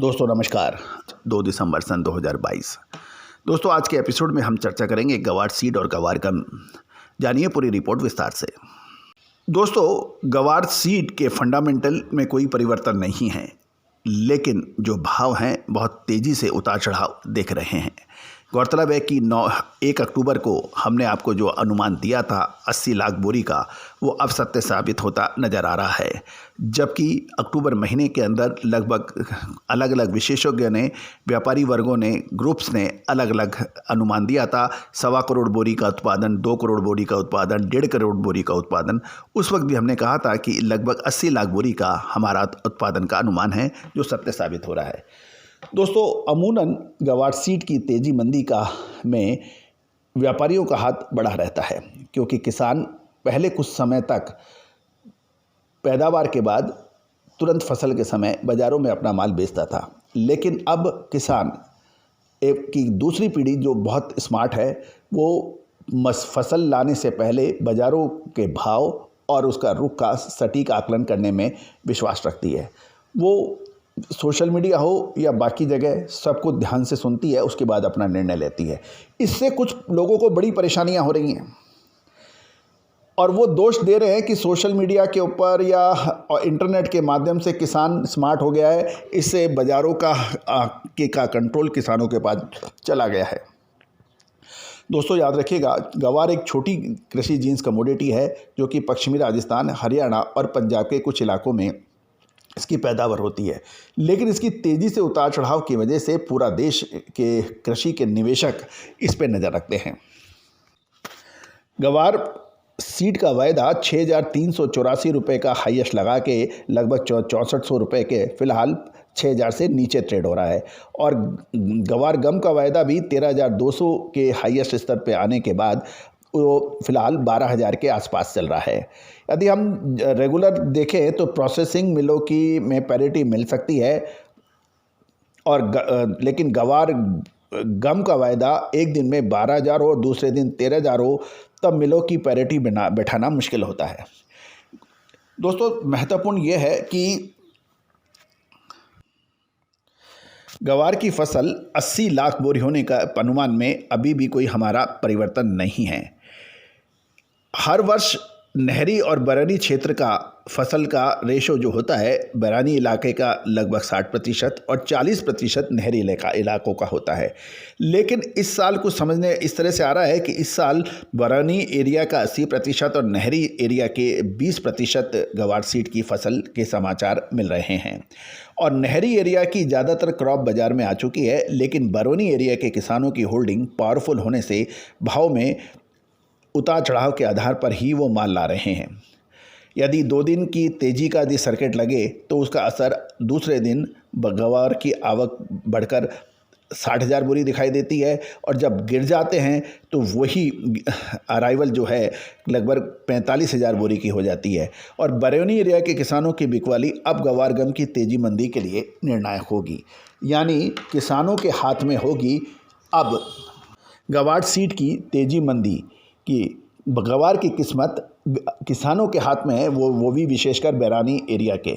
दोस्तों नमस्कार। 2 दिसंबर सन 2022। दोस्तों आज के एपिसोड में हम चर्चा करेंगे गवार सीड और गवार गम। जानिए पूरी रिपोर्ट विस्तार से। दोस्तों गवार सीड के फंडामेंटल में कोई परिवर्तन नहीं है, लेकिन जो भाव हैं बहुत तेज़ी से उतार चढ़ाव देख रहे हैं। गौरतलब है कि 1 अक्टूबर को हमने आपको जो अनुमान दिया था 80 लाख बोरी का, वो अब सत्य साबित होता नज़र आ रहा है। जबकि अक्टूबर महीने के अंदर लगभग अलग अलग विशेषज्ञों ने, व्यापारी वर्गों ने, ग्रुप्स ने अलग अलग अनुमान दिया था। 1.25 करोड़ बोरी का उत्पादन, 2 करोड़ बोरी का उत्पादन, 1.5 करोड़ बोरी का उत्पादन। उस वक्त भी हमने कहा था कि लगभग 80 लाख बोरी का हमारा उत्पादन का अनुमान है, जो सत्य साबित हो रहा है। दोस्तों अमूमन गवार सीड की तेजी मंदी का में व्यापारियों का हाथ बड़ा रहता है, क्योंकि किसान पहले कुछ समय तक पैदावार के बाद तुरंत फसल के समय बाज़ारों में अपना माल बेचता था, लेकिन अब किसान की दूसरी पीढ़ी जो बहुत स्मार्ट है, वो फसल लाने से पहले बाज़ारों के भाव और उसका रुख का सटीक आकलन करने में विश्वास रखती है। वो सोशल मीडिया हो या बाकी जगह सबको ध्यान से सुनती है, उसके बाद अपना निर्णय लेती है। इससे कुछ लोगों को बड़ी परेशानियां हो रही हैं और वो दोष दे रहे हैं कि सोशल मीडिया के ऊपर या इंटरनेट के माध्यम से किसान स्मार्ट हो गया है, इससे बाज़ारों का कंट्रोल किसानों के पास चला गया है। दोस्तों याद रखिएगा, गवार एक छोटी कृषि जीन्स कमोडिटी है जो कि पश्चिमी राजस्थान, हरियाणा और पंजाब के कुछ इलाकों में इसकी पैदावार होती है, लेकिन इसकी तेज़ी से उतार चढ़ाव की वजह से पूरा देश के कृषि के निवेशक इस पर नज़र रखते हैं। गवार सीड का वायदा 6,384 रुपये का हाईएस्ट लगा के लगभग 6400 रुपये के फिलहाल 6,000 से नीचे ट्रेड हो रहा है, और गवार गम का वायदा भी 13,200 के हाईएस्ट स्तर पे आने के बाद वो फिलहाल 12,000 के आसपास चल रहा है। यदि हम रेगुलर देखें तो प्रोसेसिंग मिलों की में पैरिटी मिल सकती है, और लेकिन गवार गम का वायदा एक दिन में 12,000 हो, दूसरे दिन 13,000 हो, तब मिलों की पैरिटी बैठाना मुश्किल होता है। दोस्तों महत्वपूर्ण ये है कि गवार की फसल 80 लाख बोरी होने का अनुमान में अभी भी कोई हमारा परिवर्तन नहीं है। हर वर्ष नहरी और बरानी क्षेत्र का फसल का रेशो जो होता है, बरानी इलाके का लगभग 60% और 40% नहरी इलाकों का होता है। लेकिन इस साल कुछ समझने इस तरह से आ रहा है कि इस साल बरानी एरिया का 80% और नहरी एरिया के 20% गवार सीड की फसल के समाचार मिल रहे हैं, और नहरी एरिया की ज़्यादातर क्रॉप बाज़ार में आ चुकी है, लेकिन बरौनी एरिया के किसानों की होल्डिंग पावरफुल होने से भाव में उतार चढ़ाव के आधार पर ही वो माल ला रहे हैं। यदि 2 दिन की तेज़ी का यदि सर्किट लगे तो उसका असर दूसरे दिन गवार की आवक बढ़कर 60,000 बोरी दिखाई देती है, और जब गिर जाते हैं तो वही अराइवल जो है लगभग 45,000 बोरी की हो जाती है। और बरौनी एरिया के किसानों की बिकवाली अब गवार गम की तेज़ी मंदी के लिए निर्णायक होगी, यानी किसानों के हाथ में होगी अब गवार सीड की तेज़ी मंदी कि गवार की किस्मत किसानों के हाथ में है, वो भी विशेषकर बरानी एरिया के।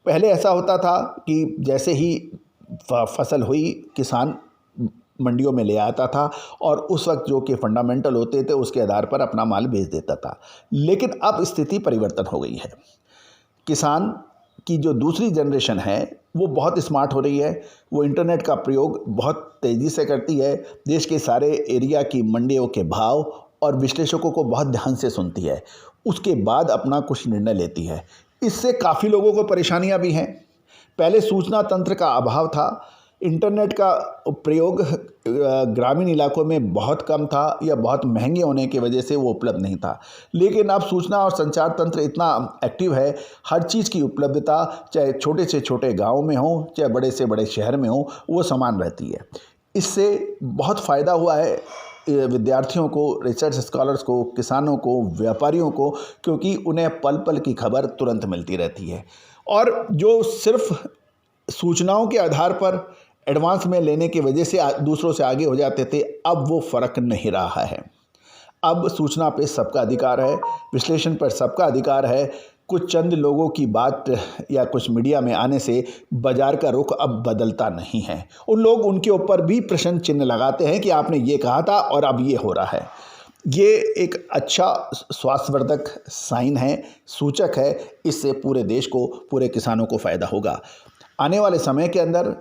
पहले ऐसा होता था कि जैसे ही फसल हुई किसान मंडियों में ले आता था और उस वक्त जो कि फंडामेंटल होते थे उसके आधार पर अपना माल बेच देता था, लेकिन अब स्थिति परिवर्तन हो गई है। किसान की जो दूसरी जनरेशन है वो बहुत स्मार्ट हो रही है, वो इंटरनेट का प्रयोग बहुत तेज़ी से करती है, देश के सारे एरिया की मंडियों के भाव और विश्लेषकों को बहुत ध्यान से सुनती है, उसके बाद अपना कुछ निर्णय लेती है। इससे काफ़ी लोगों को परेशानियां भी हैं। पहले सूचना तंत्र का अभाव था, इंटरनेट का प्रयोग ग्रामीण इलाकों में बहुत कम था या बहुत महंगे होने की वजह से वो उपलब्ध नहीं था, लेकिन अब सूचना और संचार तंत्र इतना एक्टिव है, हर चीज़ की उपलब्धता चाहे छोटे से छोटे गाँव में हो चाहे बड़े से बड़े शहर में हो, वो समान रहती है। इससे बहुत फ़ायदा हुआ है विद्यार्थियों को, रिसर्च स्कॉलर्स को, किसानों को, व्यापारियों को, क्योंकि उन्हें पल पल की खबर तुरंत मिलती रहती है। और जो सिर्फ सूचनाओं के आधार पर एडवांस में लेने की वजह से दूसरों से आगे हो जाते थे, अब वो फ़र्क नहीं रहा है। अब सूचना पे सबका अधिकार है, विश्लेषण पर सबका अधिकार है, कुछ चंद लोगों की बात या कुछ मीडिया में आने से बाजार का रुख अब बदलता नहीं है। उन लोग उनके ऊपर भी प्रश्न चिन्ह लगाते हैं कि आपने ये कहा था और अब ये हो रहा है। ये एक अच्छा स्वास्थ्यवर्धक साइन है, सूचक है। इससे पूरे देश को, पूरे किसानों को फ़ायदा होगा। आने वाले समय के अंदर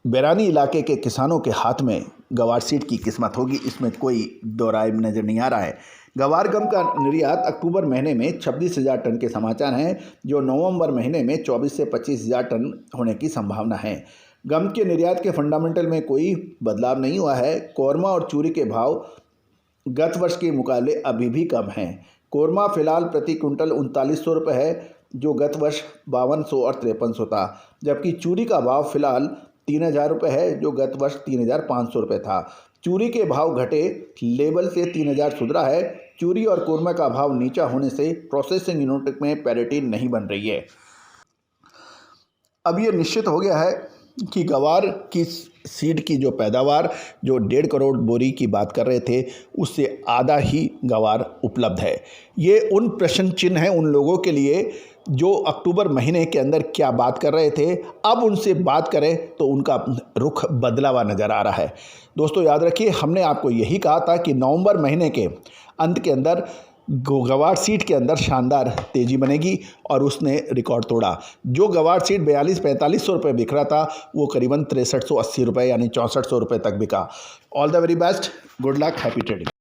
बैरानी इलाके के किसानों के हाथ में गवार सीड की किस्मत होगी, इसमें कोई दो राय नज़र नहीं आ रहा है। गवार गम का निर्यात अक्टूबर महीने में 26,000 टन के समाचार हैं, जो नवंबर महीने में 24 से 25,000 टन होने की संभावना है। गम के निर्यात के फंडामेंटल में कोई बदलाव नहीं हुआ है। कौरमा और चूरी के भाव गत वर्ष के मुकाबले अभी भी कम हैं। कौरमा फिलहाल प्रति क्विंटल 3900 रुपये है, जो गत वर्ष 5200 और 5300 था, जबकि चूरी का भाव फिलहाल 3000 रुपये है, जो गत वर्ष 3500 रुपये था। चूरी के भाव घटे लेवल से 3000 सुधरा है। चूरी और कौरमा का भाव नीचा होने से प्रोसेसिंग यूनिट में पैरिटी नहीं बन रही है। अब ये निश्चित हो गया है कि गवार की सीड की जो पैदावार, जो 1.5 करोड़ बोरी की बात कर रहे थे, उससे आधा ही गवार उपलब्ध है। ये उन प्रश्न चिन्ह हैं उन लोगों के लिए जो अक्टूबर महीने के अंदर क्या बात कर रहे थे, अब उनसे बात करें तो उनका रुख बदला हुआ नज़र आ रहा है। दोस्तों याद रखिए, हमने आपको यही कहा था कि नवंबर महीने के अंत के अंदर गवार सीड के अंदर शानदार तेज़ी बनेगी, और उसने रिकॉर्ड तोड़ा। जो गवार सीड 42-45 रुपये बिक रहा था, वो करीबन 6380 रुपये यानी 6400 रुपये तक बिका। All the very best, good luck, happy trading.